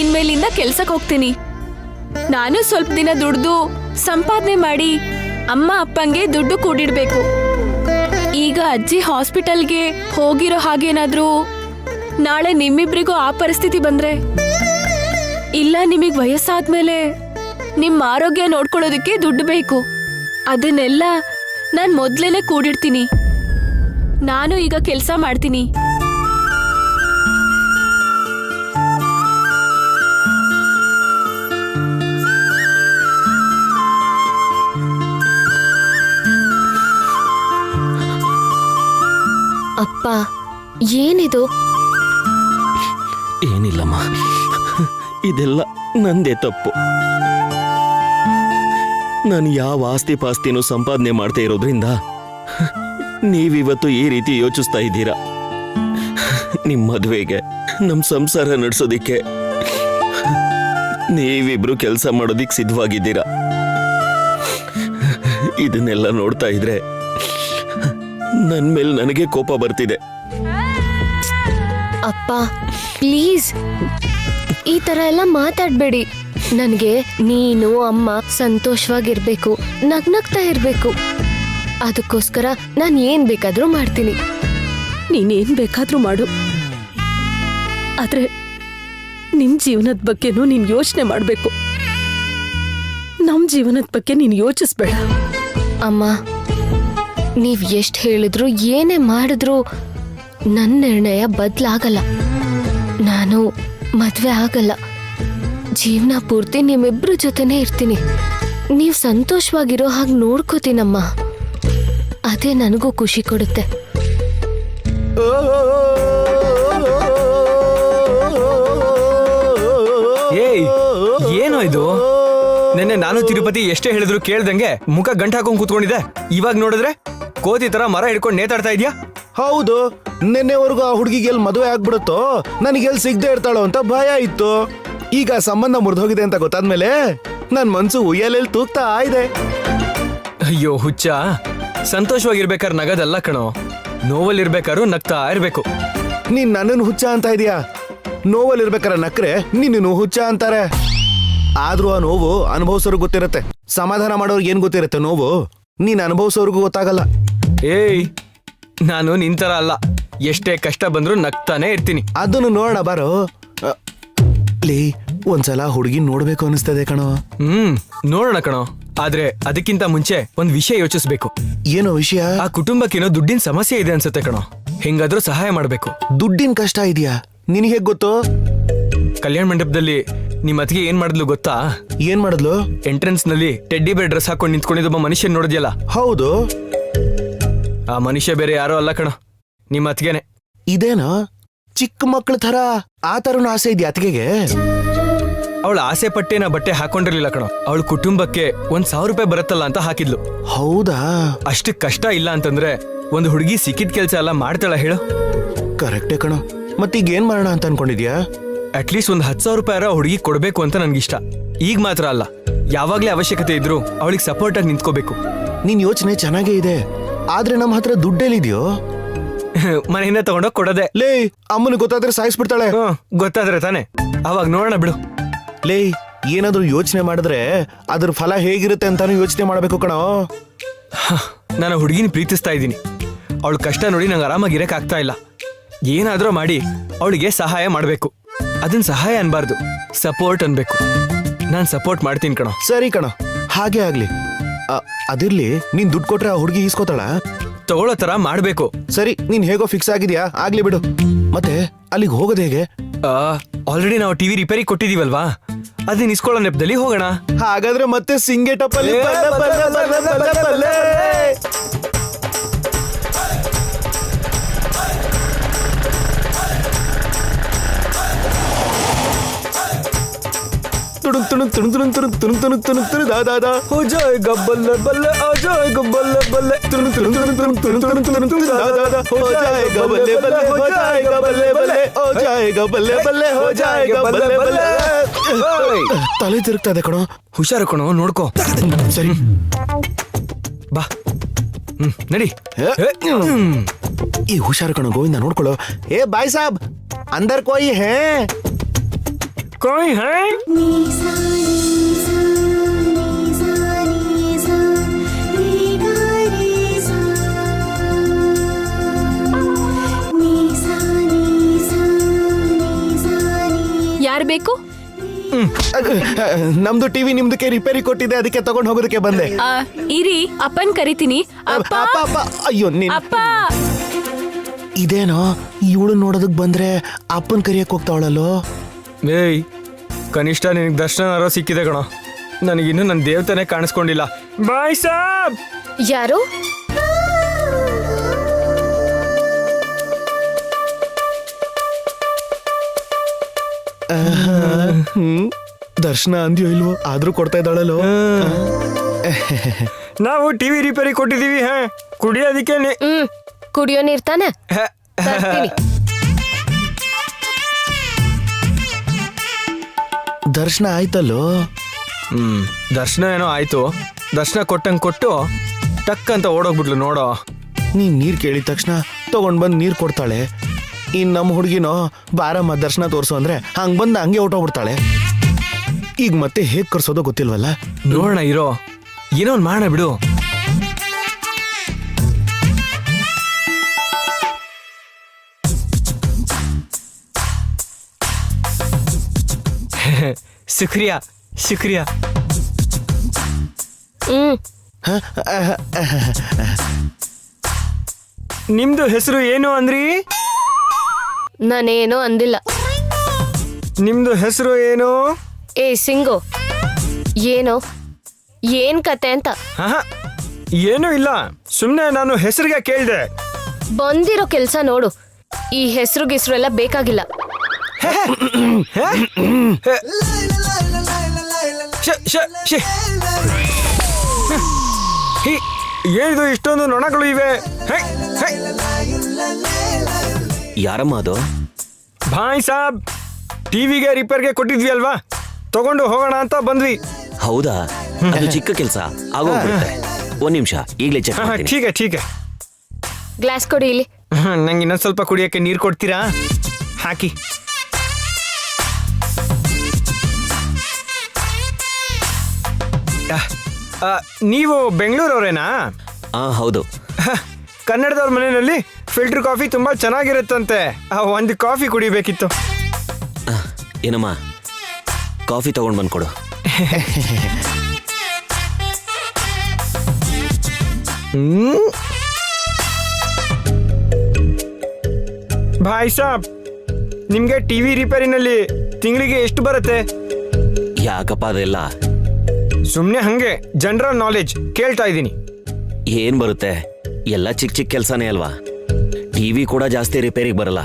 ಇನ್ಮೇಲಿಂದ ಕೆಲ್ಸಕ್ಕೆ ಹೋಗ್ತೀನಿ. ನಾನು ಸ್ವಲ್ಪ ದಿನ ದುಡ್ದು ಸಂಪಾದನೆ ಮಾಡಿ ಅಮ್ಮ ಅಪ್ಪಂಗೆ ದುಡ್ಡು ಕೂಡಿಡ್ಬೇಕು. ಈಗ ಅಜ್ಜಿ ಹಾಸ್ಪಿಟಲ್ಗೆ ಹೋಗಿರೋ ಹಾಗೇನಾದ್ರೂ ನಾಳೆ ನಿಮ್ಮಿಬ್ರಿಗೂ ಆ ಪರಿಸ್ಥಿತಿ ಬಂದ್ರೆ, ಇಲ್ಲ ನಿಮಗ್ ವಯಸ್ಸಾದ್ಮೇಲೆ ನಿಮ್ಮ ಆರೋಗ್ಯ ನೋಡ್ಕೊಳ್ಳೋದಕ್ಕೆ ದುಡ್ಡು ಬೇಕು, ಅದನ್ನೆಲ್ಲ ನಾನ್ ಮೊದ್ಲೇನೆ ಕೂಡಿಡ್ತೀನಿ. ನಾನು ಈಗ ಕೆಲಸ ಮಾಡ್ತೀನಿ. ಅಪ್ಪ, ಏನಿದು? ಏನಿಲ್ಲಮ್ಮ, ಇದೆಲ್ಲ ನಂದೇ ತಪ್ಪು. ನಾನು ಯಾವ ಆಸ್ತಿ ಪಾಸ್ತಿನೂ ಸಂಪಾದನೆ ಮಾಡ್ತಾ ಇರೋದ್ರಿಂದ ನೀವಿವತ್ತು ಈ ರೀತಿ ಯೋಚಿಸ್ತಾ ಇದ್ದೀರಾ. ನಿಮ್ಮ ಮದುವೆಗೆ, ನಮ್ಮ ಸಂಸಾರ ನಡೆಸೋದಿಕ್ಕೆ ನೀವಿಬ್ರು ಕೆಲಸ ಮಾಡೋದಿಕ್ ಸಿದ್ಧವಾಗಿದ್ದೀರಾ. ಇದನ್ನೆಲ್ಲ ನೋಡ್ತಾ ಇದ್ರೆ ನನ್ ಮೇಲೆ ನನಗೆ ಕೋಪ ಬರ್ತಿದೆ. ಅಪ್ಪ ಪ್ಲೀಸ್, ಈ ತರ ಎಲ್ಲ ಮಾತಾಡ್ಬೇಡಿ. ನನ್ಗೆ ನೀನು ಅಮ್ಮ ಸಂತೋಷವಾಗಿರ್ಬೇಕು, ನಗ್ನಗ್ತಾ ಇರ್ಬೇಕು. ಅದಕ್ಕೋಸ್ಕರ ನಾನು ಏನ್ ಬೇಕಾದ್ರೂ ಮಾಡ್ತೀನಿ. ನೀನೇನ್ ಬೇಕಾದ್ರೂ ಮಾಡು, ಆದ್ರೆ ನಿನ್ ಜೀವನದ ಬಗ್ಗೆನೂ ನೀನ್ ಯೋಚನೆ ಮಾಡ್ಬೇಕು. ನಮ್ ಜೀವನದ ಬಗ್ಗೆ ನೀನ್ ಯೋಚಿಸ್ಬೇಡ. ಅಮ್ಮ, ನೀವ್ ಎಷ್ಟ್ ಹೇಳಿದ್ರು ಏನೇ ಮಾಡಿದ್ರು ನನ್ನ ನಿರ್ಣಯ ಬದ್ಲಾಗಲ್ಲ. ನಾನು ಮದ್ವೆ ಆಗಲ್ಲ. ಜೀವನ ಪೂರ್ತಿ ನಿಮ್ಮಿಬ್ರ ಜೊತೆನೇ ಇರ್ತೀನಿ. ನೀವ್ ಸಂತೋಷವಾಗಿರೋ ಹಾಗೆ ನೋಡ್ಕೋತೀನಮ್ಮ. ಅದೇ ನನಗೂ ಖುಷಿ ಕೊಡುತ್ತೆ. ಏಯ್, ಏನೋ ಇದು? ನೆನ್ನೆ ನಾನು ತಿರುಪತಿ ಎಷ್ಟೇ ಹೇಳಿದ್ರು ಕೇಳ್ದಂಗೆ ಮುಖ ಗಂಟು ಹಾಕೊಂಡ್ ಕೂತ್ಕೊಂಡಿದ್ದೆ. ಇವಾಗ ನೋಡಿದ್ರೆ ಕೋತಿ ತರ ಮರ ಹಿಡ್ಕೊಂಡು ನೇತಾಡ್ತಾ ಇದ್ಯಾ. ಹೌದು, ನಿನ್ನೆವರೆಗೂ ಆ ಹುಡುಗಿಗೆ ಎಲ್ಲಿ ಮದುವೆ ಆಗ್ಬಿಡುತ್ತೋ, ನನಗೆ ಎಲ್ಲಿ ಸಿಗದೆ ಇರ್ತಾಳೋ ಅಂತ ಭಯ ಇತ್ತು. ಈಗ ಸಂಬಂಧ ಮುರಿದೋಗಿದೆ ಅಂತ ಗೊತ್ತಾದ್ಮೇಲೆ ನನ್ ಮನ್ಸು ಉಯ್ಯಾಲೆಲ್ಲಿ ತೂಗ್ತಾ ಇದೆ. ಅಯ್ಯೋ ಹುಚ್ಚ, ಸಂತೋಷವಾಗಿರ್ಬೇಕಾದ್ರೆ ನಗದಲ್ಲ ಕಣೋ, ನೋವಲ್ಲಿರ್ಬೇಕಾದ್ರೂ ನಗ್ತಾ ಇರ್ಬೇಕು. ನೀನ್ ನನ್ನನ್ನು ಹುಚ್ಚ ಅಂತ ಇದೀಯಾ? ನೋವಲ್ಲಿ ಇರ್ಬೇಕಾರೆ ನಕ್ರೆ ನಿನ್ನೂ ಹುಚ್ಚ ಅಂತಾರೆ. ಆದ್ರೂ ಆ ನೋವು ಅನುಭವಿಸೋರ್ಗೆ ಗೊತ್ತಿರತ್ತೆ. ಸಮಾಧಾನ ಮಾಡೋರ್ಗೆ ಏನ್ ಗೊತ್ತಿರತ್ತೆ ನೋವು? ನೀನ್ ಅನುಭವಿಸೋರ್ಗೂ ಗೊತ್ತಾಗಲ್ಲ. ಏಯ್, ನಾನು ನಿಂತರ ಅಲ್ಲ, ಎಷ್ಟೇ ಕಷ್ಟ ಬಂದ್ರೂ ನಗ್ತಾನೆ ಇರ್ತೀನಿ. ಅದನ್ನು ನೋಡೋಣ ಬಾರೋ. ಲೇ, ಒಂದ್ಸಲ ಹುಡುಗಿ ನೋಡ್ಬೇಕು ಅನಿಸ್ತದೆ ಕಣೋ. ನೋಡೋಣ ಕಣೋ, ಆದ್ರೆ ಅದಕ್ಕಿಂತ ಮುಂಚೆ ಒಂದ್ ವಿಷಯ ಯೋಚಿಸ್ಬೇಕು. ಏನೋ ವಿಷಯ? ಆ ಕುಟುಂಬಕ್ಕೇನೋ ದುಡ್ಡಿನ ಸಮಸ್ಯೆ ಇದೆ ಅನ್ಸುತ್ತೆ ಕಣೋ. ಹೆಂಗಾದ್ರೂ ಸಹಾಯ ಮಾಡ್ಬೇಕು. ದುಡ್ಡಿನ ಕಷ್ಟ ಇದೆಯಾ? ನಿನಗೆ ಹೇಗ್ ಗೊತ್ತು? ಕಲ್ಯಾಣ ಮಂಟಪದಲ್ಲಿ ನಿಮ್ ಅತ್ತಿಗೆ ಏನ್ ಮಾಡಿದ್ಲು ಗೊತ್ತಾ? ಏನ್ ಮಾಡಿದ್ಲು? ಎಂಟ್ರೆನ್ಸ್ ನಲ್ಲಿ ಟೆಡ್ಡಿ ಬೇರ್ ಡ್ರೆಸ್ ಹಾಕೊಂಡು ನಿಂತ್ಕೊಂಡಿದ್ದೊಬ್ಬ ಮನುಷ್ಯನ್ ನೋಡಿದ್ಯಲ್ಲ? ಹೌದು. ಆ ಮನುಷ್ಯ ಬೇರೆ ಯಾರೋ ಅಲ್ಲ ಕಣೋ, ನಿಮ್ ಅತ್ತಿಗೆನೆ. ಇದೇನಾ ಚಿಕ್ಕ ಮಕ್ಳ ತರ? ಆ ತರನು ಆಸೆ ಇದೆಯಾ ಅತ್ತಿಗೆಗೆ? ಅವಳ ಆಸೆ ಪಟ್ಟೇನ ಬಟ್ಟೆ ಹಾಕೊಂಡಿರ್ಲಿಲ್ಲ ಕಣೋ. ಅವಳ ಕುಟುಂಬಕ್ಕೆ 1,000 ರೂಪಾಯಿ ಬರುತ್ತಲ್ಲ ಅಂತ ಹಾಕಿದ್ಲು. ಹೌದಾ? ಅಷ್ಟು ಕಷ್ಟ ಇಲ್ಲ ಅಂತಂದ್ರೆ ಒಂದು ಹುಡುಗಿ ಸಿಕ್ಕಿದ ಕೆಲ್ಸ ಎಲ್ಲ ಮಾಡ್ತಾಳ ಹೇಳು? ಕರೆಕ್ಟೇ ಕಣೋ. ಮತ್ತೀಗ ಏನ್ ಮಾಡೋಣ ಅಂತ ಅನ್ಕೊಂಡಿದ್ಯಾ? ಅಟ್ಲೀಸ್ಟ್ ಒಂದು 10,000 ರೂಪಾಯಿ ಹುಡುಗಿ ಕೊಡ್ಬೇಕು ಅಂತ ನನ್ಗಿಷ್ಟ. ಈಗ ಮಾತ್ರ ಅಲ್ಲ, ಯಾವಾಗ್ಲೇ ಅವಶ್ಯಕತೆ ಇದ್ರು ಅವಳಿಗೆ ಸಪೋರ್ಟ್ ಆಗಿ ನಿಂತ್ಕೋಬೇಕು. ನಿನ್ ಯೋಚನೆ ಚೆನ್ನಾಗೇ ಇದೆ, ಆದ್ರೆ ನಮ್ಮ ಹತ್ರ ದುಡ್ಡೆಲ್ಲಿದ್ಯೋ? ಮನೆಯಿಂದ ತಗೊಂಡೋಗ್ ಕೊಡೋದೆ. ಲೇ, ಅಮ್ಮನ ಗೊತ್ತಾದ್ರೆ ಸಾಯಿಸ್ಬಿಡ್ತಾಳೆ. ಗೊತ್ತಾದ್ರೆ ತಾನೆ, ಅವಾಗ ನೋಡೋಣ ಬಿಡು. ಲೇ, ಏನಾದ್ರೂ ಯೋಚನೆ ಮಾಡಿದ್ರೆ ಅದ್ರ ಫಲ ಹೇಗಿರುತ್ತೆ ಅಂತಾನು ಯೋಚನೆ ಮಾಡ್ಬೇಕು ಕಣೋ. ನಾನು ಹುಡುಗಿನ ಪ್ರೀತಿಸ್ತಾ ಇದ್ದೀನಿ. ಅವಳ ಕಷ್ಟ ನೋಡಿ ನಂಗೆ ಆರಾಮಾಗಿರಕ್ ಆಗ್ತಾ ಇಲ್ಲ. ಏನಾದ್ರೂ ಮಾಡಿ ಅವಳಿಗೆ ಸಹಾಯ ಮಾಡ್ಬೇಕು. ಅದನ್ನ ಸಹಾಯ ಅನ್ಬಾರ್ದು, ಸಪೋರ್ಟ್ ಅನ್ಬೇಕು. ನಾನ್ ಸಪೋರ್ಟ್ ಮಾಡ್ತೀನಿ ಕಣೋ. ಸರಿ ಕಣೋ, ಹಾಗೆ ಆಗ್ಲಿ. ಅದಿರ್ಲಿ, ನೀನ್ ದುಡ್ಡು ಕೊಟ್ರೆ ಆ ಹುಡುಗಿ ಈಸ್ಕೋತಾಳ? ತಗೊಳ್ಳೋ ತರ ಮಾಡ್ಬೇಕು. ಸರಿ, ನೀನ್ ಹೇಗೋ ಫಿಕ್ಸ್ ಆಗಿದ್ಯಾ, ಆಗ್ಲಿ ಬಿಡು. ಮತ್ತೆ ಅಲ್ಲಿಗೆ ಹೋಗೋದು ಹೇಗೆ? ಆಲ್ರೆಡಿ ನಾವು ಟಿವಿ ರಿಪೇರಿ ಕೊಟ್ಟಿದೀವಲ್ವಾ, ಅದನ್ನ ಇಸ್ಕೊಳ್ಳೋ ನೆಪದಲ್ಲಿ ಹೋಗೋಣ. ಹಾಗಾದ್ರೆ ಮತ್ತೆ ಸಿಂಗೇಟಪ್ಪಲ್ಲಿ ತುಣುಕ್ ತುಣುಕ್ ತುಣುಕ್ ತುಣುಕ್ ತುಣುಕ್ ತುಣುಕ್ ತುಣುಕ್ ತುಣುಕ್ ತುಣುಕ್ ದಾದಾ ಹೋ ಜಾಯೇಗಾ ಬಲ್ಲೆ ಬಲ್ಲೆ ಆ ಜಾಯೇಗಾ ಬಲ್ಲೆ ಬಲ್ಲೆ ತುಣುಕ್ ತುಣುಕ್ ತುಣುಕ್ ತುಣುಕ್ ತುಣುಕ್ ತುಣುಕ್ ತುಣುಕ್ ತುಣುಕ್ ದಾದಾ ಹೋ ಜಾಯೇಗಾ ಬಲ್ಲೆ ಬಲ್ಲೆ ಹೋ ಜಾಯೇಗಾ ಬಲ್ಲೆ ಬಲ್ಲೆ ಹೋ ಜಾಯೇಗಾ ಬಲ್ಲೆ ಬಲ್ಲೆ ಹೋ ಜಾಯೇಗಾ ಬಲ್ಲೆ ಬಲ್ಲೆ. ತಲೆ ತಿರುಗ್ತದೆ ಕಣೋ. ಹುಷಾರು ಕಣೋ, ನೋಡ್ಕೋ. ಸರಿ ಬಾ, ನಡಿ. ಈ ಹುಷಾರು ಕಣೋ ಗೋವಿಂದ, ನೋಡ್ಕೊಳ್ಳೋ. ಏ ಬಾಯ್ ಸಾಬ್, ಅಂದರ್ ಕೋಯಿ ಹೇ? कोई है? ಯಾರ್ ಬೇಕು? ನಮ್ದು ಟಿವಿ ನಿಮ್ದಕ್ಕೆ ರಿಪೇರಿ ಕೊಟ್ಟಿದೆ, ಅದಕ್ಕೆ ತಗೊಂಡ್ ಹೋಗೋದಕ್ಕೆ ಬಂದೆ. ಇರಿ, ಅಪ್ಪನ್ ಕರಿತೀನಿ. ಅಪ್ಪ ಅಪ್ಪ, ಅಪ್ಪ, ಅಯ್ಯೋ ನೀನ್ ಅಪ್ಪ. ಇದೇನೋ ಇವಳು ನೋಡೋದಕ್ ಬಂದ್ರೆ ಅಪ್ಪನ್ ಕರಿಯಕ್ ಹೋಗ್ತಾವಳಲ್ಲೋ. ಏಯ್, ಕನಿಷ್ಠ ನಿನಗೆ ದರ್ಶನ ಸಿಕ್ಕಿದೆ ಕಣೋ. ನನಗಿನ್ನೂ ನನ್ನ ದೇವತೆನೇ ಕಾಣಿಸ್ಕೊಂಡಿಲ್ಲ. ಬಾಯ್ ಸಾಬ್. ಯಾರು? ದರ್ಶನ ಅಂದ್ಯೋ ಇಲ್ವೋ, ಆದ್ರೂ ಕೊಡ್ತಾ ಇದ್ದಾಳಲ್ಲೋ. ನಾವು ಟಿವಿ ರಿಪೇರಿ ಕೊಟ್ಟಿದೀವಿ. ಕುಡಿಯೋದಿಕ್ಕೆ ಕುಡಿಯೋ ನೀರ್ ತಾನೆ? ತರ್ತೀನಿ. ದರ್ಶನ ಆಯ್ತಲ್ಲೋ. ದರ್ಶನ ಏನೋ ಆಯ್ತು. ದರ್ಶನ ಕೊಟ್ಟಂಗೆ ಕೊಟ್ಟು ಟಕ್ ಅಂತ ಓಡೋಗ್ಬಿಟ್ಲು ನೋಡೋ. ನೀನ್ ನೀರ್ ಕೇಳಿದ ತಕ್ಷಣ ತಗೊಂಡ್ ಬಂದ್ ನೀರ್ ಕೊಡ್ತಾಳೆ. ಇನ್ ನಮ್ಮ ಹುಡುಗಿನೋ ಬಾರಮ್ಮ ದರ್ಶನ ತೋರ್ಸು ಅಂದ್ರೆ ಹಂಗ್ ಬಂದ್ ಹಂಗೆ ಹೊರ್ಟೋಗ್ಬಿಡ್ತಾಳೆ. ಈಗ ಮತ್ತೆ ಹೇಗ್ ಕರ್ಸೋದೋ ಗೊತ್ತಿಲ್ವಲ್ಲ. ನೋಡೋಣ ಇರೋ, ಏನೋ ಒಂದು ಮಾಡೋಣ ಬಿಡು. ಶುಕ್ರಿಯಾ ಶುಕ್ರಿಯಾ. ನಿಮ್ದು ಹೆಸರು ಏನು ಅಂದ್ರಿ? ನಾನೇನು ಅಂದಿಲ್ಲ. ನಿಮ್ದು ಹೆಸರು ಏನು? ಏ ಸಿಂಗು, ಏನು ಏನ್ ಕತೆ ಅಂತ? ಏನೂ ಇಲ್ಲ, ಸುಮ್ಮನೆ ನಾನು ಹೆಸರಿಗೆ ಕೇಳಿದೆ. ಬಂದಿರೋ ಕೆಲ್ಸ ನೋಡು. ಈ ಹೆಸರು ಗಿಸ್ರು ಎಲ್ಲ ಬೇಕಾಗಿಲ್ಲ. ಏನಿದು ಇಷ್ಟೊಂದು ನೊಣಗಳು ಇವೆ? ಯಾರಮ್ಮ ಅದು? ಭಾಯ್ ಸಾಬ್, ಟಿವಿಗೆ ರಿಪೇರ್ಗೆ ಕೊಟ್ಟಿದ್ವಿ ಅಲ್ವಾ, ತಗೊಂಡು ಹೋಗೋಣ ಅಂತ ಬಂದ್ವಿ. ಹೌದಾ? ಅದು ಚಿಕ್ಕ ಕೆಲಸ ಆಗೋಗ್ಬಿಡುತ್ತೆ. ಒಂದ್ ನಿಮಿಷ, ಈಗಲೇ ಚೆಕ್ ಮಾಡ್ತೀನಿ. ಠೀಕೆ ಠೀಕೆ. ಗ್ಲಾಸ್ ಕೊಡಿ ಇಲ್ಲಿ. ನಂಗೆ ಇನ್ನೊಂದು ಸ್ವಲ್ಪ ಕುಡಿಯೋಕ್ಕೆ ನೀರು ಕೊಡ್ತೀರಾ? ಹಾಕಿ. ನೀವು ಬೆಂಗಳೂರವರೇನಾ? ಹೌದು. ಕನ್ನಡದವ್ರ ಮನೆಯಲ್ಲಿ ಫಿಲ್ಟರ್ ಕಾಫಿ ತುಂಬಾ ಚೆನ್ನಾಗಿರುತ್ತಂತೆ. ಒಂದು ಕಾಫಿ ಕುಡಿಬೇಕಿತ್ತು. ಏನಮ್ಮ, ಕಾಫಿ ತಗೊಂಡ್ ಬಂದ್ಕೊಡು. ಭಾಯ್ ಸಾಬ್, ನಿಮ್ಗೆ ಟಿವಿ ರಿಪೇರಿನಲ್ಲಿ ತಿಂಗಳಿಗೆ ಎಷ್ಟು ಬರುತ್ತೆ? ಯಾಕಪ್ಪ ಅದೆಲ್ಲ? ಸುಮ್ಮನೆ ಹಂಗೆ ಜನರಲ್ ನಾಲೆಜ್ ಕೇಳ್ತಾ ಇದ್ದೀನಿ. ಏನ್ ಬರುತ್ತೆ, ಎಲ್ಲ ಚಿಕ್ಕ ಚಿಕ್ಕ ಕೆಲಸನೇ ಅಲ್ವಾ. ಟಿವಿ ಕೂಡ ಜಾಸ್ತಿ ರಿಪೇರಿಗೆ ಬರಲ್ಲ.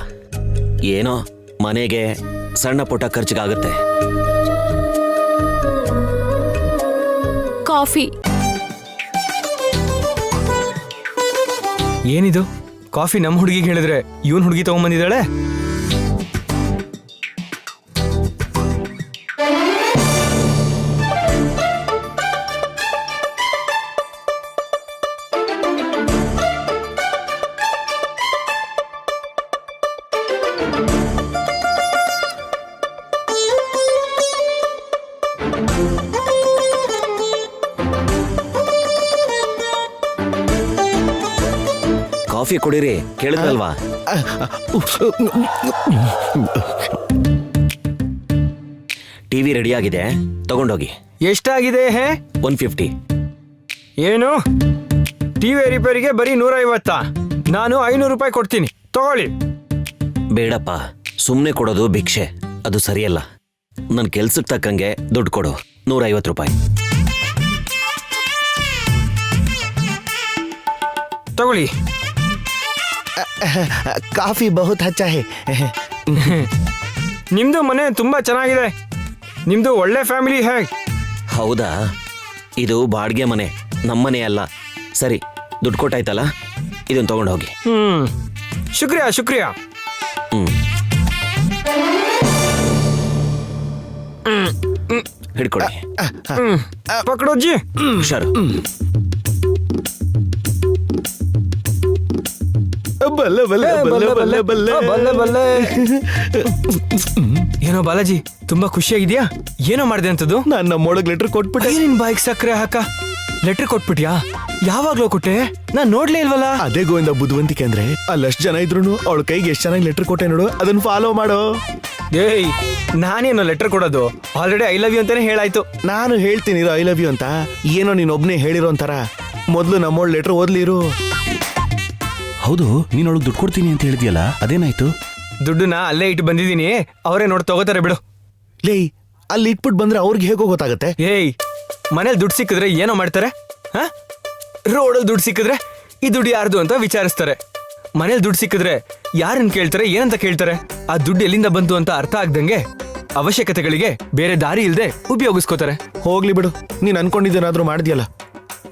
ಏನೋ ಮನೆಗೆ ಸಣ್ಣ ಪುಟ್ಟ ಖರ್ಚಿಗಾಗುತ್ತೆ. ಕಾಫಿ. ಏನಿದು ಕಾಫಿ? ನಮ್ಮ ಹುಡುಗಿಗೆ ಹೇಳಿದ್ರೆ ಇವನ್ ಹುಡುಗಿ ತಗೊಂಡ್ಬಂದಿದ್ದಾಳೆ. ಕಾಫಿ ಕುಡೀರಿ, ಕೇಳಿದ್ರಲ್ವಾ? ಟಿವಿ ರೆಡಿ ಆಗಿದೆ, ತಗೊಂಡೋಗಿ. ಎಷ್ಟಾಗಿದೆ? 150. ಏನು ಟಿವಿ ರಿಪೇರಿಗೆ ಬರೀ 150? ನಾನು 500 ರೂಪಾಯಿ ಕೊಡ್ತೀನಿ, ತಗೊಳ್ಳಿ. ಬೇಡಪ್ಪ, ಸುಮ್ಮನೆ ಕೊಡೋದು ಭಿಕ್ಷೆ, ಅದು ಸರಿಯಲ್ಲ. ನನ್ನ ಕೆಲ್ಸಕ್ಕೆ ತಕ್ಕಂಗೆ ದುಡ್ಡು ಕೊಡು. 150 ರೂಪಾಯಿ ತಗೊಳ್ಳಿ. ಕಾಫಿ ಬಹುತ್ ಹಚ್ಚ ಹೇ. ನಿಮ್ದು ಮನೆ ತುಂಬಾ ಚೆನ್ನಾಗಿದೆ. ನಿಮ್ದು ಒಳ್ಳೆ ಫ್ಯಾಮಿಲಿ ಹೇ. ಹೌದಾ? ಇದು ಬಾಡಿಗೆ ಮನೆ, ನಮ್ಮನೆ ಅಲ್ಲ. ಸರಿ, ದುಡ್ಡು ಕೊಟ್ಟಾಯ್ತಲ್ಲ, ಇದನ್ನು ತಗೊಂಡೋಗಿ. ಶುಕ್ರಿಯಾ ಶುಕ್ರಿಯಾ. ಹಿಡ್ಕೊಡಿ. ಪಕಡೋಜ್ಜಿ. ಹುಷಾರು. ಬಲ್ಲೆ ಬಲ್ಲೆ ಬಲ್ಲೆ ಬಲ್ಲೆ ಬಲ್ಲೆ ಬಲ್ಲೆ ಬಲ್ಲೆ. ಏನೋ ಬಾಲಾಜಿ ತುಂಬಾ ಖುಷಿಯಾಗಿದ್ಯಾ? ಏನೋ ಮಾಡ್ದೆ ಅಂತದ್ದು? ನಾನು ನಮ್ಮೊಳಗ್ ಲೆಟರ್ ಕೊಟ್ಬಿಟ್ಟೆ. ನಿನ್ ಬಾಯಿಗೆ ಸಕ್ಕರೆ ಹಾಕ. ಲೆಟರ್ ಕೊಟ್ಬಿಟ್ಯಾ? ಯಾವಾಗ್ಲೋ ಕೊಟ್ಟೆ? ನಾನ್ ನೋಡ್ಲೇ ಇಲ್ವಲ್ಲ. ಅದೇ ಗೋವಿಂದ ಬುದ್ಧಿವಂತಿಕೆ ಅಂದ್ರೆ ಅಲ್ಲಷ್ಟು ಜನ ಇದ್ರು ಅವಳ ಕೈಗೆ ಎಷ್ಟು ಚೆನ್ನಾಗಿ ಲೆಟರ್ ಕೊಟ್ಟೆ ನೋಡು, ಅದನ್ನ ಫಾಲೋ ಮಾಡೋ. ಏಯ್, ನಾನೇನೋ ಲೆಟರ್ ಕೊಡೋದು? ಆಲ್ರೆಡಿ ಐ ಲವ್ ಯು ಅಂತಾನೆ ಹೇಳಾಯ್ತು. ನಾನು ಹೇಳ್ತೀನಿ ಐ ಲವ್ ಯು ಅಂತ, ಏನೋ ನೀನ್ ಒಬ್ನೇ ಹೇಳಿರೋ ಅಂತಾರ. ಮೊದ್ಲು ನಮ್ಮೊಳ್ ಲೆಟರ್ ಓದ್ಲಿರು. ಹೌದು, ನೀನ್ ಅವಳಿಗೆ ದುಡ್ಡು ಕೊಡ್ತೀನಿ ಅಂತ ಹೇಳಿದ್ಯಲ್ಲ, ಅದೇನಾಯ್ತು? ದುಡ್ಡನ್ನ ಅಲ್ಲೇ ಇಟ್ಟು ಬಂದಿದ್ದೀನಿ, ಅವರೇ ನೋಡಿ ತಗೋತಾರೆ ಬಿಡು. ಲೇ, ಅಲ್ಲಿ ಇಟ್ಬಿಟ್ಟು ಬಂದ್ರೆ ಅವ್ರಿಗೆ ಹೇಗೋ ಗೊತ್ತಾಗತ್ತೆ? ಏಯ್, ಮನೇಲಿ ದುಡ್ಡು ಸಿಕ್ಕಿದ್ರೆ ಏನೋ ಮಾಡ್ತಾರೆ? ಹಾ, ರೋಡಲ್ಲಿ ದುಡ್ಡು ಸಿಕ್ಕಿದ್ರೆ ಈ ದುಡ್ಡು ಯಾರ್ದು ಅಂತ ವಿಚಾರಿಸ್ತಾರೆ. ಮನೇಲಿ ದುಡ್ಡು ಸಿಕ್ಕಿದ್ರೆ ಯಾರನ್ನ ಕೇಳ್ತಾರೆ, ಏನಂತ ಕೇಳ್ತಾರೆ? ಆ ದುಡ್ಡು ಎಲ್ಲಿಂದ ಬಂತು ಅಂತ ಅರ್ಥ ಆಗ್ದಂಗೆ ಅವಶ್ಯಕತೆಗಳಿಗೆ ಬೇರೆ ದಾರಿ ಇಲ್ದೆ ಉಪಯೋಗಿಸ್ಕೋತಾರೆ. ಹೋಗ್ಲಿ ಬಿಡು, ನೀನ್ ಅನ್ಕೊಂಡಿದ್ದೇನಾದ್ರೂ ಮಾಡಿದ್ಯಲ್ಲ.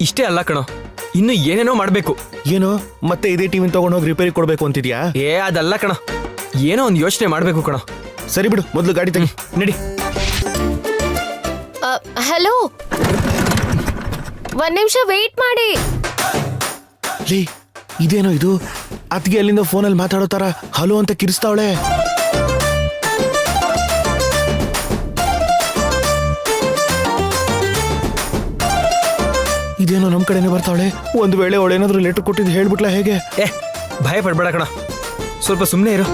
ಇಷ್ಟೇ ಅಲ್ಲ ಕಣೋ, ಇನ್ನು ಏನೇನೋ ಮಾಡ್ಬೇಕು. ಏನೋ ಮತ್ತೆ ಇದೇ ಟಿವಿನ ತಗೊಂಡು ಹೋಗಿ ರಿಪೇರಿ ಕೊಡ್ಬೇಕು ಅಂತಿದ್ಯಾ? ಏ ಅದಲ್ಲ ಕಣೋ, ಏನೋ ಒಂದು ಯೋಚನೆ ಮಾಡ್ಬೇಕು ಕಣೋ. ಸರಿ ಬಿಡು, ಮೊದ್ಲು ಗಾಡಿ ತೆಗಿ. ನಡಿ. ಹಲೋ, ಒಂದ್ ನಿಮಿಷ ವೇಟ್ ಮಾಡಿ. ಲೇ, ಇದೇನೋ ಇದು? ಅತ್ಗೆ ಅಲ್ಲಿಂದ ಫೋನಲ್ಲಿ ಮಾತಾಡೋ ತರ ಹಲೋ ಅಂತ ಕಿರಿಸ್ತಾವಳೆ. ಇದೇನೋ ನಮ್ ಕಡೆನೆ ಬರ್ತಾವಳೆ. ಒಂದ್ ವೇಳೆ ಅವಳೇನಾದ್ರೂ ಲೆಟರ್ ಕೊಟ್ಟಿದ್ದು ಹೇಳ್ಬಿಟ್ಲಾ ಹೇಗೆ? ಏ, ಭಯ ಪಡ್ಬೇಡ ಕಣ, ಸ್ವಲ್ಪ ಸುಮ್ಮನೆ ಇರು.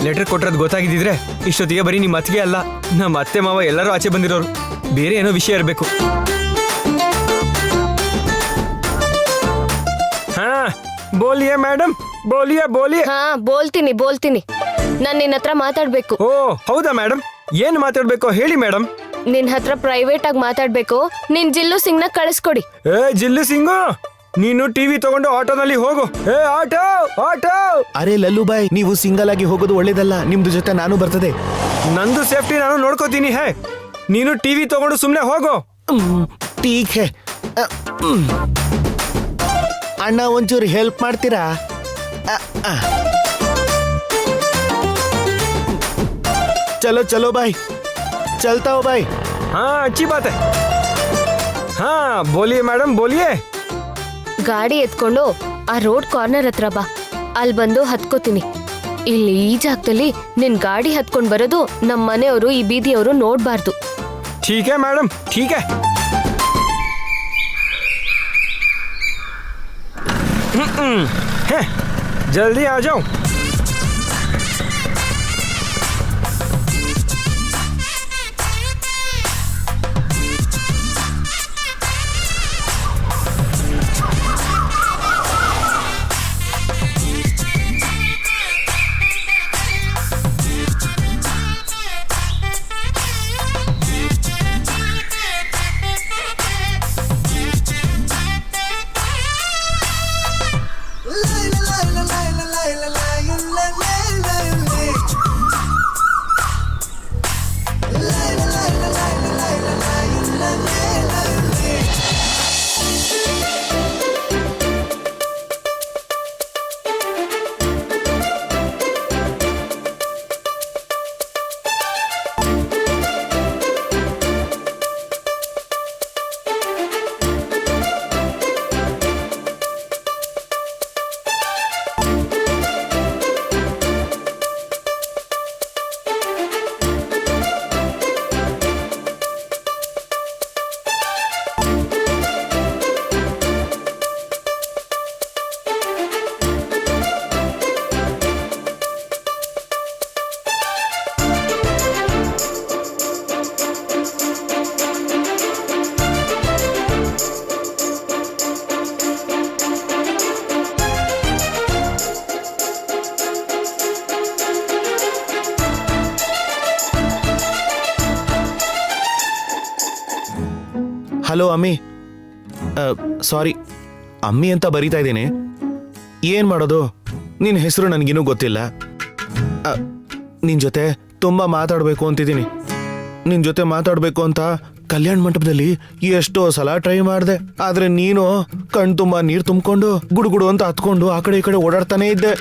ಲೆಟರ್ ಕೊಟ್ಟಿರೋದು ಗೊತ್ತಾಗಿದ್ದಿದ್ರೆ ಇಷ್ಟೊತ್ತಿಗೆ ಬರೀ ನಿಮ್ಮ ಅತ್ತಿಗೆ ಅಲ್ಲ, ನಮ್ಮ ಅತ್ತೆ ಮಾವ ಎಲ್ಲರೂ ಆಚೆ ಬಂದಿರೋರು. ಬೇರೆ ಏನೋ ವಿಷಯ ಇರಬೇಕು. ಹಾ, ಬೋಲಿಯೇ ಮೇಡಮ್, ಬೋಲಿಯೇ ಬೋಲಿಯೇ. ಹಾ, ಬೋಲ್ತೀನಿ. ನಾನ್ ನಿನ್ನ ಹತ್ರ ಮಾತಾಡ್ಬೇಕು. ಓ ಹೌದಾ ಮೇಡಮ್, ಏನು ಮಾತಾಡ್ಬೇಕು ಹೇಳಿ ಮೇಡಮ್. ನಿನ್ ಹತ್ರ ಪ್ರೈವೇಟ್ ಆಗಿ ಮಾತಾಡ್ಬೇಕು. ನಿನ್ ಜಿಲ್ಲು ಸಿಂಗ್ನ ಕಳಿಸ್ಕೊಡಿ. ಏ ಜಿಲ್ಲು ಸಿಂಗು, ನೀನು ಟಿವಿ ತಗೊಂಡು ಆಟೋನಲ್ಲಿ ಹೋಗು. ಏ ಆಟೋ ಆಟೋ. ಅರೆ ಲಲ್ಲು ಬಾಯ್, ನೀವು ಸಿಂಗಲ್ ಆಗಿ ಹೋಗೋದು ಒಳ್ಳೇದಲ್ಲ. ನಿಮ್ದು ಜೊತೆ ನಾನು ಬರ್ತದೆ. ನಂದು ಸೇಫ್ಟಿ ನಾನು ನೋಡ್ಕೋತೀನಿ. ಹೇ, ನೀನು ಟಿವಿ ತಗೊಂಡು ಸುಮ್ಮನೆ ಹೋಗು. ಟೀಕ್ ಹೇ. ಅಣ್ಣ ಒಂಚೂರು ಹೆಲ್ಪ್ ಮಾಡ್ತೀರಾ? ಚಲೋ ಚಲೋ ಬಾಯ್, ಚಲ್ತಾ ಹೋ ಬಾಯ್. ಹಾ, ಅಚ್ಚಿ ಬಾತ್ ಹೈ. ಹಾ ಬೋಲಿಯೇ ಮೇಡಮ್, ಬೋಲಿಯೇ. ಗಾಡಿ ಎತ್ಕೊಂಡು ಆ ರೋಡ್ ಕಾರ್ನರ್ ಹತ್ರ ಬಾ. ಅಲ್ಲಿ ಬಂದು ಹತ್ಕೋತೀನಿ. ಇಲ್ಲಿ ಈ ಜಾಗದಲ್ಲಿ ನಿನ್ ಗಾಡಿ ಹತ್ಕೊಂಡ್ ಬರೋದು ನಮ್ ಮನೆಯವರು, ಈ ಬೀದಿಯವರು ನೋಡ್ಬಾರ್ದು. ठीक है मैडम, ठीक है. है, जल्दी आ जाओ. ಹಲೋ ಅಮ್ಮಿ, ಸಾರಿ ಅಮ್ಮಿ ಅಂತ ಬರೀತಾ ಇದ್ದೀನಿ. ಏನ್ ಮಾಡೋದು, ನಿನ್ನ ಹೆಸರು ನನಗಿನ್ನೂ ಗೊತ್ತಿಲ್ಲ. ನಿನ್ ಜೊತೆ ತುಂಬಾ ಮಾತಾಡಬೇಕು ಅಂತಿದ್ದೀನಿ. ನಿನ್ ಜೊತೆ ಮಾತಾಡಬೇಕು ಅಂತ ಕಲ್ಯಾಣ ಮಂಟಪದಲ್ಲಿ ಎಷ್ಟೋ ಸಲ ಟ್ರೈ ಮಾಡಿದೆ. ಆದ್ರೆ ನೀನು ಕಣ್ ತುಂಬಾ ನೀರು ತುಂಬಿಕೊಂಡು ಗುಡುಗುಡು ಅಂತ ಹತ್ಕೊಂಡು ಆ ಕಡೆ ಈ ಕಡೆ ಓಡಾಡ್ತಾನೆ ಇದ್ದೆ.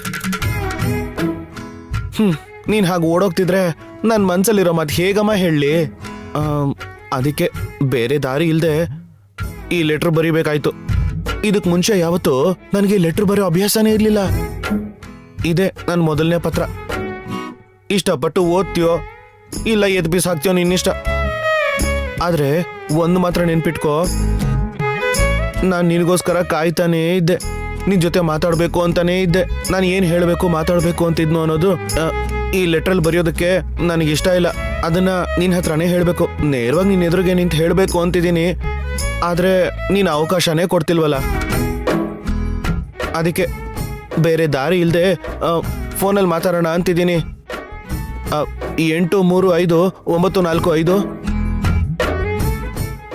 ನೀನ್ ಹಾಗೆ ಓಡೋಗ್ತಿದ್ರೆ ನನ್ನ ಮನ್ಸಲ್ಲಿರೋ ಮಾತು ಹೇಗಮ್ಮ ಹೇಳಲಿ? ಅದಕ್ಕೆ ಬೇರೆ ದಾರಿ ಇಲ್ಲದೆ ಈ ಲೆಟರ್ ಬರೀಬೇಕಾಯ್ತು. ಇದಕ್ ಮುಂಚೆ ಯಾವತ್ತೂ ನನಗೆ ಲೆಟರ್ ಬರೆಯೋ ಅಭ್ಯಾಸನೇ ಇರಲಿಲ್ಲ. ಇದೇ ನನ್ನ ಮೊದಲನೇ ಪತ್ರ. ಇಷ್ಟಪಟ್ಟು ಓದ್ತೀಯೋ ಇಲ್ಲ ಎದ್ ಬೀಸ್ ಹಾಕ್ತೀಯೋ ನಿನ್ನಿಷ್ಟ. ಆದ್ರೆ ಒಂದು ಮಾತ್ರ ನೆನ್ಪಿಟ್ಕೋ, ನಾನು ನಿನಗೋಸ್ಕರ ಕಾಯ್ತಾನೇ ಇದ್ದೆ, ನಿನ್ ಜೊತೆ ಮಾತಾಡ್ಬೇಕು ಅಂತಾನೇ ಇದ್ದೆ. ನಾನು ಏನ್ ಹೇಳಬೇಕು ಮಾತಾಡ್ಬೇಕು ಅಂತಿದ್ನು ಅನ್ನೋದು ಈ ಲೆಟ್ರಲ್ಲಿ ಬರೆಯೋದಕ್ಕೆ ನನಗೆ ಇಷ್ಟ ಇಲ್ಲ. ಅದನ್ನ ನಿನ್ ಹತ್ರನೇ ಹೇಳ್ಬೇಕು, ನೇರವಾಗಿ ನಿನ್ ಎದುರಿಗೆ ನಿಂತು ಹೇಳ್ಬೇಕು ಅಂತಿದ್ದೀನಿ. ಆದ್ರೆ ನೀನ್ ಅವಕಾಶನೇ ಕೊಡ್ತಿಲ್ವಲ್ಲ, ಅದಕ್ಕೆ ಬೇರೆ ದಾರಿ ಇಲ್ಲದೆ ಫೋನಲ್ಲಿ ಮಾತಾಡೋಣ ಅಂತಿದ್ದೀನಿ. 83599445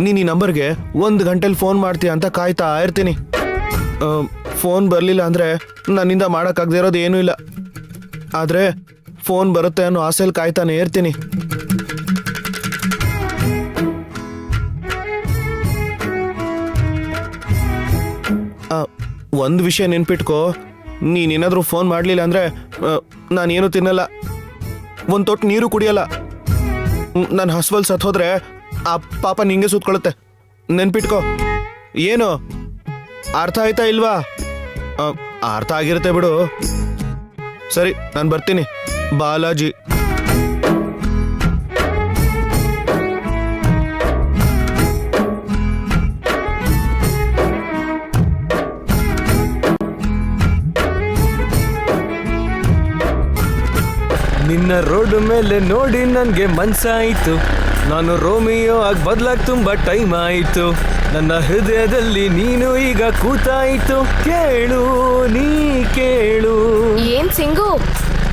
ನೀನು ಈ ನಂಬರ್ಗೆ 1 ಗಂಟೆಲಿ ಫೋನ್ ಮಾಡ್ತೀಯ ಅಂತ ಕಾಯ್ತಾ ಇರ್ತೀನಿ. ಫೋನ್ ಬರಲಿಲ್ಲ ಅಂದರೆ ನನ್ನಿಂದ ಮಾಡೋಕ್ಕಾಗದೇ ಇರೋದು ಏನೂ ಇಲ್ಲ. ಆದರೆ ಫೋನ್ ಬರುತ್ತೆ ಅನ್ನೋ ಆಸೆಯಲ್ಲಿ ಕಾಯ್ತಾನೆ ಇರ್ತೀನಿ. ಒಂದು ವಿಷಯ ನೆನ್ಪಿಟ್ಕೋ, ನೀನೇನಾದರೂ ಫೋನ್ ಮಾಡಲಿಲ್ಲ ಅಂದರೆ ನಾನೇನು ತಿನ್ನಲ್ಲ, ಒಂದು ತೊಟ್ಟು ನೀರು ಕುಡಿಯಲ್ಲ. ನನ್ನ ಹಸುವಲ್ಲಿ ಸತ್ತೋದ್ರೆ ಆ ಪಾಪ ನಿಂಗೆ ಸುತ್ಕೊಳ್ಳುತ್ತೆ, ನೆನ್ಪಿಟ್ಕೋ. ಏನು ಅರ್ಥ ಆಯ್ತಾ ಇಲ್ವಾ? ಅರ್ಥ ಆಗಿರುತ್ತೆ ಬಿಡು. ಸರಿ, ನಾನು ಬರ್ತೀನಿ. ಬಾಲಾಜಿ. ನಿನ್ನ ರೋಡ್ ಮೇಲೆ ನೋಡಿ ನನ್ಗೆ ಮನ್ಸಾಯಿತು, ನಾನು ರೋಮಿಯೋ ಆಗಿ ಬದ್ಲಾಗ್ ತುಂಬಾ ಟೈಮ್ ಆಯಿತು. ನನ್ನ ಹೃದಯದಲ್ಲಿ ನೀನು ಈಗ ಕೂತಾಯಿತು, ಕೇಳು ನೀ ಕೇಳು. ಏನ್ ಸಿಂಗು,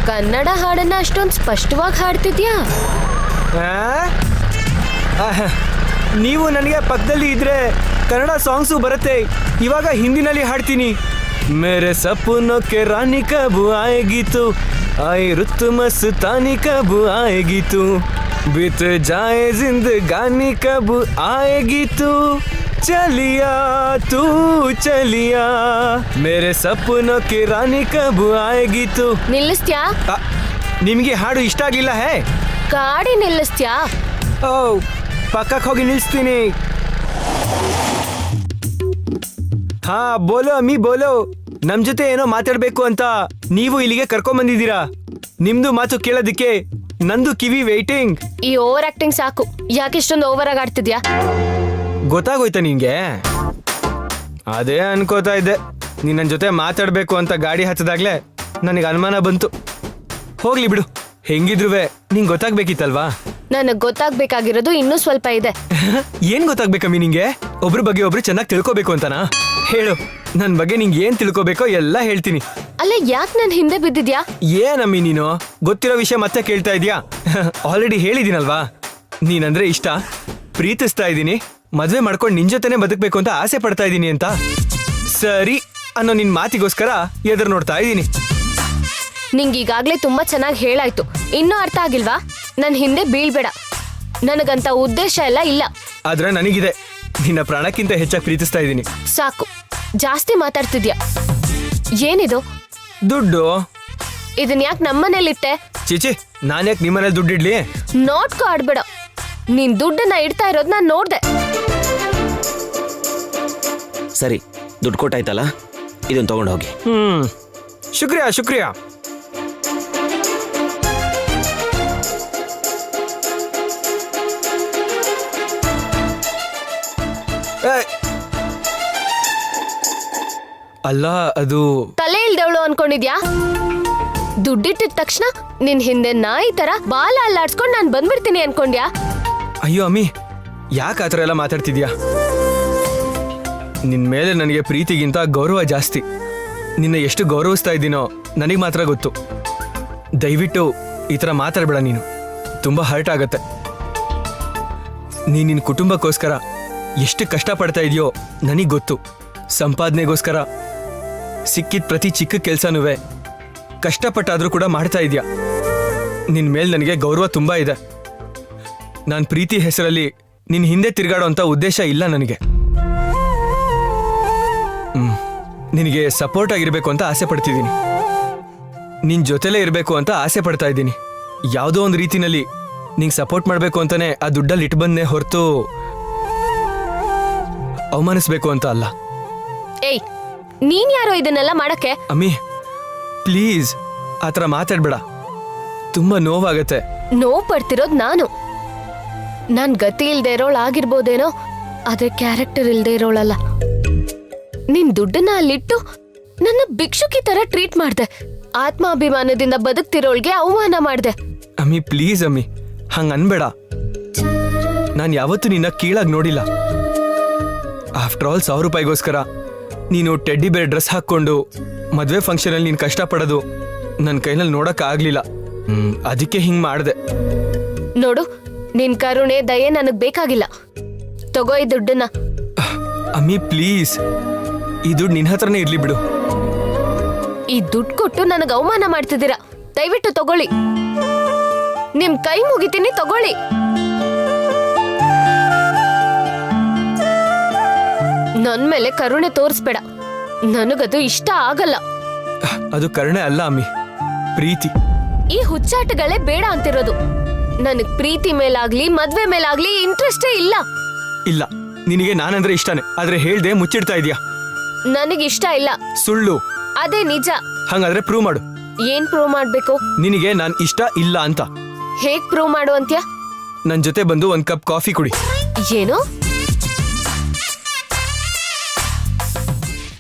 ಕನ್ನಡ ಹಾಡನ್ನ ಅಷ್ಟೊಂದು ಸ್ಪಷ್ಟವಾಗಿ ಹಾಡ್ತಿದ್ಯಾ? ನೀವು ನನಗೆ ಪಕ್ಕದಲ್ಲಿ ಇದ್ರೆ ಕನ್ನಡ ಸಾಂಗ್ಸು ಬರುತ್ತೆ. ಇವಾಗ ಹಿಂದಿನಲ್ಲಿ ಹಾಡ್ತೀನಿ. ಮೇರೆ ಸಪನೋ ಕೆ ರಾನಿ ಕಬ್ ಆಯೇಗಿ ತು, ಆಯ್ ರುತ್ ಮಸ್ತಾನಿ ಕಬ್ ಆಯೇಗಿ ತು, बीत जाए जिंदगानी कब आएगी तू, चलिया तू चलिया, मेरे सपनों की रानी कब आएगी तू. ನಿಲ್ಲಿಸ್ತ್ಯಾ? ನಿಮಗೆ ಹಾಡು ಇಷ್ಟ ಆಗಿಲ್ಲ ಹೇ? ಗಾಡಿ ನಿಲ್ಲಿಸ್ತ್ಯಾ? ಓ, ಪಕ್ಕಕ್ಕೆ ಹೋಗಿ ನಿಲ್ಲಿಸ್ತೀನಿ. ಹಾ ಬೋಲೋ ಅಮ್ಮಿ ಬೋಲೋ. ನಮ್ ಜೊತೆ ಏನೋ ಮಾತಾಡ್ಬೇಕು ಅಂತ ನೀವು ಇಲ್ಲಿಗೆ ಕರ್ಕೊಂಡ್ ಬಂದಿದ್ದೀರಾ. ನಿಮ್ದು ಮಾತು ಕೇಳೋದಕ್ಕೆ ನಂದು ಕಿವಿ ವೇಟಿಂಗ್. ಈ ಓವರ್ ಆಕ್ಟಿಂಗ್ ಸಾಕು. ಯಾಕೆ ಇಷ್ಟೊಂದು ಓವರ್ ಆಗಿ ಆಡ್ತಿದ್ಯಾ? ಗೊತ್ತಾಗೋಯ್ತಾ ನಿಂಗೆ? ಅದೇ ಅನ್ಕೋತಾ ಇದ್ದೆ. ನೀನ್ ನನ್ನ ಜೊತೆ ಮಾತಾಡ್ಬೇಕು ಅಂತ ಗಾಡಿ ಹತ್ತದಾಗ್ಲೇ ನನಗೆ ಅನುಮಾನ ಬಂತು. ಹೋಗ್ಲಿ ಬಿಡು, ಹೆಂಗಿದ್ರುವೆ ನಿಂಗೆ ಗೊತ್ತಾಗ್ಬೇಕಿತ್ತಲ್ವಾ? ನನಗ್ ಗೊತ್ತಾಗ್ಬೇಕಾಗಿರೋದು ಇನ್ನೂ ಸ್ವಲ್ಪ ಇದೆ. ಏನ್ ಗೊತ್ತಾಗ್ಬೇಕಮ್ಮಿ ನಿಂಗೆ? ಒಬ್ರ ಬಗ್ಗೆ ಒಬ್ರು ಚೆನ್ನಾಗಿ ತಿಳ್ಕೊಬೇಕು ಅಂತನಾ? ಹೇಳು, ನನ್ ಬಗ್ಗೆ ನಿಂಗೆ ಏನ್ ತಿಳ್ಕೊಬೇಕೋ ಎಲ್ಲ ಹೇಳ್ತೀನಿ. ಅಲ್ಲ, ಯಾಕೆ ನನ್ ಹಿಂದೆ ಬಿದ್ದಿದ್ಯಾ? ಏನಮ್ಮಿ ನೀನು ಗೊತ್ತಿರೋ ವಿಷಯ ಮತ್ತೆ ಕೇಳ್ತಾ ಇದೀಯಾ? ಆಲ್ರೆಡಿ ಹೇಳಿದೀನಲ್ವಾ, ನೀನಂದ್ರೆ ಇಷ್ಟ, ಪ್ರೀತಿಸ್ತಾ ಇದ್ದೀನಿ, ಮದ್ವೆ ಮಾಡ್ಕೊಂಡು ನಿನ್ ಜೊತೆನೆ ಬದುಕಬೇಕು ಅಂತ ಆಸೆ ಪಡ್ತಾ ಇದ್ದೀನಿ ಅಂತ. ಸರಿ ಅನ್ನೋ ನಿನ್ ಮಾತಿಗೋಸ್ಕರ ಎದುರು ನೋಡ್ತಾ ಇದ್ದೀನಿ. ನಿಂಗೀಗಾಗ್ಲೇ ತುಂಬಾ ಚೆನ್ನಾಗಿ ಹೇಳಾಯ್ತು. ಇನ್ನೂ ಅರ್ಥ ಆಗಿಲ್ವಾ? ನನ್ ಹಿಂದೆ ಬೀಳ್ಬೇಡ. ನನಗಂತ ಉದ್ದೇಶ ಎಲ್ಲ ಇಲ್ಲ. ಆದ್ರೆ ನನಗಿದೆ. ನಿನ್ನ ಪ್ರಾಣಕ್ಕಿಂತ ಹೆಚ್ಚಾಗಿ ಪ್ರೀತಿಸ್ತಾ ಇದ್ದೀನಿ. ಸಾಕು, ಜಾಸ್ತಿ ಮಾತಾಡ್ತಿದ್ಯಾ. ಏನಿದು? ದುಡ್ಡು. ಇದನ್ ಯಾಕೆ ನಮ್ಮನೇಲಿಟ್ಟೆ? ಚೀಚಿ, ನಾನ್ ಯಾಕೆ ನಿಮ್ಮನೇಲಿ ದುಡ್ಡಿಡ್ಲಿ? ನೋಡ್ಕೊ ಆಡ್ಬೇಡ. ನೀನ್ ದುಡ್ಡನ್ನ ಇಡ್ತಾ ಇರೋದ್ ನಾನ್ ನೋಡ್ದೆ. ಸರಿ, ದುಡ್ಡು ಕೊಟ್ಟಾಯ್ತಲ್ಲ, ಇದನ್ನ ತಗೊಂಡೋಗಿ. ಶುಕ್ರಿಯಾ ಶುಕ್ರಿಯಾ. ಅಲ್ಲ, ಅದು ತಲೆ ಇಲ್ದವಳು ಅನ್ಕೊಂಡಿದ್ಯಾ? ದುಡ್ಡಿಟ್ಟಿದ ತಕ್ಷಣ ನಿನ್ ಹಿಂದೆ ನಾಯಿ ತರ ಬಾಲ ಅಲ್ಲಾಡ್ಸ್ಕೊಂಡ್ ನಾನ್ ಬಂದ್ಬಿಡ್ತೀನಿ ಅನ್ಕೊಂಡ್ಯಾ? ಅಯ್ಯೋ ಅಮ್ಮಿ, ಯಾಕೆ ಆ ಥರ ಎಲ್ಲ ಮಾತಾಡ್ತಿದ್ಯಾ? ನಿನ್ ಮೇಲೆ ನನಗೆ ಪ್ರೀತಿಗಿಂತ ಗೌರವ ಜಾಸ್ತಿ. ನಿನ್ನ ಎಷ್ಟು ಗೌರವಿಸ್ತಾ ಇದ್ದೀನೋ ನನಗೆ ಮಾತ್ರ ಗೊತ್ತು. ದಯವಿಟ್ಟು ಈ ಥರ ಮಾತಾಡಬೇಡ. ನೀನು ತುಂಬ ಹರ್ಟ್ ಆಗತ್ತೆ. ನಿನ್ನ ಕುಟುಂಬಕ್ಕೋಸ್ಕರ ಎಷ್ಟು ಕಷ್ಟಪಡ್ತಾ ಇದೆಯೋ ನನಗೆ ಗೊತ್ತು. ಸಂಪಾದನೆಗೋಸ್ಕರ ಸಿಕ್ಕಿದ ಪ್ರತಿ ಚಿಕ್ಕ ಕೆಲಸನೂ ಕಷ್ಟಪಟ್ಟಾದರೂ ಕೂಡ ಮಾಡ್ತಾ ಇದೆಯಾ. ನಿನ್ನ ಮೇಲೆ ನನಗೆ ಗೌರವ ತುಂಬ ಇದೆ. ನಾನು ಪ್ರೀತಿ ಹೆಸರಲ್ಲಿ ನಿನ್ನ ಹಿಂದೆ ತಿರುಗಾಡೋ ಅಂಥ ಉದ್ದೇಶ ಇಲ್ಲ ನನಗೆ. ನಿನಗೆ ಸಪೋರ್ಟ್ ಆಗಿರಬೇಕು ಅಂತ ಆಸೆ ಪಡ್ತಿದ್ದೀನಿ. ನಿನ್ನ ಜೊತೆಲೇ ಇರಬೇಕು ಅಂತ ಆಸೆ ಪಡ್ತಾ ಇದ್ದೀನಿ. ಯಾವುದೋ ಒಂದು ರೀತಿನಲ್ಲಿ ನಿಂಗೆ ಸಪೋರ್ಟ್ ಮಾಡಬೇಕು ಅಂತಾನೆ ಆ ದುಡ್ಡಲ್ಲಿ ಇಟ್ಟು ಬಂದೆ ಹೊರತು ಅವಮಾನಿಸ್ಬೇಕು ಅಂತ ಅಲ್ಲ. ಏಯ್, ನೀನ್ ಯಾರೋ ಇದನ್ನೆಲ್ಲ ಮಾಡಕ್ಕೆ? ಅಮ್ಮಿ ಪ್ಲೀಸ್ ಆ ಥರ ಮಾತಾಡ್ಬೇಡ. ತುಂಬಾ ನೋವಾಗತ್ತೆ. ನೋವು ಪಡ್ತಿರೋದ್ ನಾನು. ನಾನ್ ಗತಿ ಇಲ್ದೇ ಇರೋಳ್ ಆಗಿರ್ಬೋದೇನೋ, ಆದ್ರೆ ಕ್ಯಾರೆಕ್ಟರ್ ಇಲ್ದೇ ಇರೋಳಲ್ಲ. ನಿನ್ ದುಡ್ಡನ್ನ ಅಲ್ಲಿಟ್ಟು ನನ್ನ ಭಿಕ್ಷುಕಿ ತರ ಟ್ರೀಟ್ ಮಾಡ್ದೆ. ಆತ್ಮಾಭಿಮಾನದಿಂದ ಬದುಕ್ತಿರೋಳ್ಗೆ ಅವಮಾನ ಮಾಡ್ದೆ. ಅಮ್ಮಿ ಪ್ಲೀಸ್ ಅಮ್ಮಿ, ಹಂಗ ಅನ್ಬೇಡ. ನಾನು ಯಾವತ್ತೂ ನಿನ್ನ ಕೀಳಾಗಿ ನೋಡಿಲ್ಲ. ಆಫ್ಟರ್ ಆಲ್ 1,000 ರೂಪಾಯಿಗೋಸ್ಕರ ನೀನು ಟೆಡ್ಡಿ ಬೇರೆ ಡ್ರೆಸ್ ಹಾಕ್ಕೊಂಡು ಮದುವೆ ಫಂಕ್ಷನಲ್ಲಿ ನೀನು ಕಷ್ಟಪಡೋದು ನನ್ನ ಕೈನಲ್ಲಿ ನೋಡಕ್ ಆಗ್ಲಿಲ್ಲ. ಅದಕ್ಕೆ ಹಿಂಗ್ ಮಾಡ್ದೆ. ನೋಡು, ನಿನ್ ಕರುಣೆ ದಯೆ ನನಗ್ ಬೇಕಾಗಿಲ್ಲ. ತಗೋ ಈ ದುಡ್ಡನ್ನ. ಅಮ್ಮಿ ಪ್ಲೀಸ್, ಈ ದುಡ್ಡು ನಿನ್ನ ಹತ್ರನೇ ಇರ್ಲಿ ಬಿಡು. ಈ ದುಡ್ಡು ಕೊಟ್ಟು ನನಗ್ ಅವಮಾನ ಮಾಡ್ತಿದ್ದೀರಾ. ದಯವಿಟ್ಟು ತಗೊಳ್ಳಿ. ನಿಮ್ ಕೈ ಮುಗಿತೀನಿ, ತಗೊಳ್ಳಿ. ನನ್ ಮೇಲೆ ಕರುಣೆ ತೋರಿಸ್ಬೇಡ. ನನಗದು ಇಷ್ಟ ಆಗಲ್ಲ. ಅದು ಕರುಣೆ ಅಲ್ಲ ಅಮ್ಮಿ, ಪ್ರೀತಿ. ಈ ಹುಚ್ಚಾಟಗಳೇ ಬೇಡ ಅಂತಿರೋದು. ನನಗ್ ಪ್ರೀತಿ ಮೇಲಾಗ್ಲಿ ಮದ್ವೆ ಮೇಲಾಗ್ಲಿ ಇಂಟ್ರೆಸ್ಟೇ ಇಲ್ಲ. ಇಲ್ಲ, ನಿನಗೆ ನಾನಂದ್ರೆ ಇಷ್ಟನೇ, ಆದ್ರೆ ಹೇಳ್ದೆ ಮುಚ್ಚಿಡ್ತಾ ಇದೀಯಾ. ನನಗಿಷ್ಟ ಇಲ್ಲ. ಸುಳ್ಳು. ಅದೇ ನಿಜ. ಹಂಗಾದ್ರೆ ಪ್ರೂವ್ ಮಾಡು. ಏನ್ ಪ್ರೂವ್ ಮಾಡ್ಬೇಕು? ನಿನಗೆ ನಾನ್ ಇಷ್ಟ ಇಲ್ಲ ಅಂತ. ಹೇಗ್ ಪ್ರೂವ್ ಮಾಡು ಅಂತ್ಯ? ನನ್ ಜೊತೆ ಬಂದು 1 ಕಪ್ ಕಾಫಿ ಕುಡಿ. ಏನು?